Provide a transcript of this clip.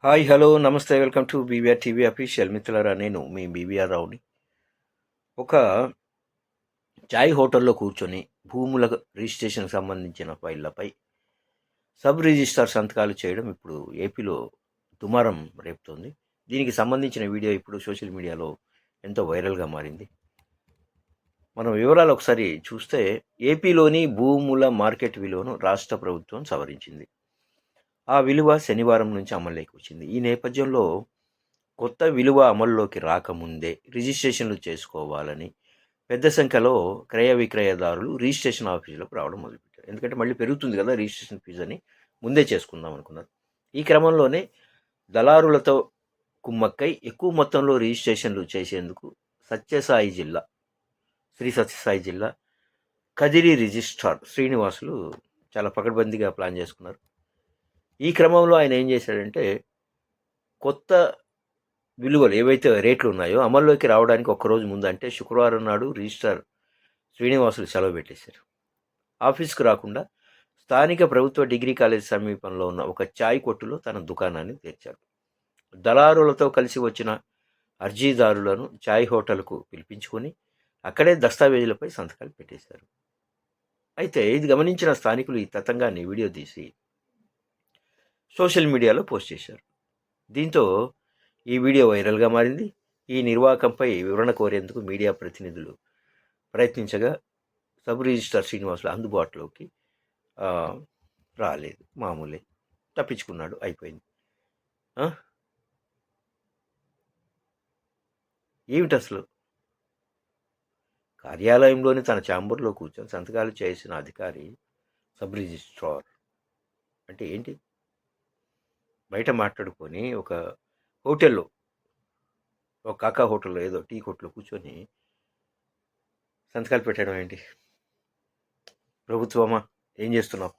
Hi hello నమస్తే welcome to BVR TV official. మిత్రులారా, నేను మీ బీవీఆర్ రావుని. ఒక చాయ్ హోటల్లో కూర్చొని భూముల రిజిస్ట్రేషన్కి సంబంధించిన ఫైళ్లపై సబ్ రిజిస్ట్రార్ సంతకాలు చేయడం ఇప్పుడు ఏపీలో దుమారం రేపుతోంది. దీనికి సంబంధించిన వీడియో ఇప్పుడు సోషల్ మీడియాలో ఎంతో వైరల్గా మారింది. మనం వివరాలు ఒకసారి చూస్తే, ఏపీలోని భూముల మార్కెట్ విలువను రాష్ట్ర ప్రభుత్వం సవరించింది. ఆ విలువ శనివారం నుంచి అమల్లోకి వచ్చింది. ఈ నేపథ్యంలో కొత్త విలువ అమల్లోకి రాకముందే రిజిస్ట్రేషన్లు చేసుకోవాలని పెద్ద సంఖ్యలో క్రయ విక్రయదారులు రిజిస్ట్రేషన్ ఆఫీసులకు రావడం మొదలుపెట్టారు. ఎందుకంటే మళ్ళీ పెరుగుతుంది కదా రిజిస్ట్రేషన్ ఫీజు అని, ముందే చేసుకుందాం అనుకున్నారు. ఈ క్రమంలోనే దళారులతో కుమ్మక్కై ఎక్కువ మొత్తంలో రిజిస్ట్రేషన్లు చేసేందుకు శ్రీ సత్యసాయి జిల్లా కదిరి రిజిస్ట్రార్ శ్రీనివాసులు చాలా పకడ్బందీగా ప్లాన్ చేసుకున్నారు. ఈ క్రమంలో ఆయన ఏం చేశాడంటే, కొత్త విలువలు ఏవైతే రేట్లు ఉన్నాయో అమల్లోకి రావడానికి ఒక్కరోజు ముందు, అంటే శుక్రవారం నాడు రిజిస్ట్రార్ శ్రీనివాసులు సెలవు పెట్టేశారు. ఆఫీస్కు రాకుండా స్థానిక ప్రభుత్వ డిగ్రీ కాలేజ్ సమీపంలో ఉన్న ఒక చాయ్ కొట్టులో తన దుకాణాన్ని తెరిచారు. దళారులతో కలిసి వచ్చిన అర్జీదారులను చాయ్ హోటల్కు పిలిపించుకొని అక్కడే దస్తావేజులపై సంతకాలు పెట్టేశారు. అయితే ఇది గమనించిన స్థానికులు ఈ తతంగాన్ని వీడియో తీసి సోషల్ మీడియాలో పోస్ట్ చేశారు. దీంతో ఈ వీడియో వైరల్గా మారింది. ఈ నిర్వాకంపై వివరణ కోరేందుకు మీడియా ప్రతినిధులు ప్రయత్నించగా సబ్ రిజిస్ట్రార్ శ్రీనివాసులు అందుబాటులోకి రాలేదు. మామూలే, తప్పించుకున్నాడు, అయిపోయింది. ఏమిటి అసలు? కార్యాలయంలోని తన ఛాంబర్లో కూర్చొని సంతకాలు చేసిన అధికారి సబ్ రిజిస్ట్రార్ అంటే ఏంటి? బయట మాట్లాడుకొని ఒక హోటల్లో, ఒక కాకా హోటల్లో, ఏదో టీ కొట్లో కూర్చొని సంతకాలు పెట్టడం ఏంటి? ప్రభుత్వమా, ఏం చేస్తున్నావు?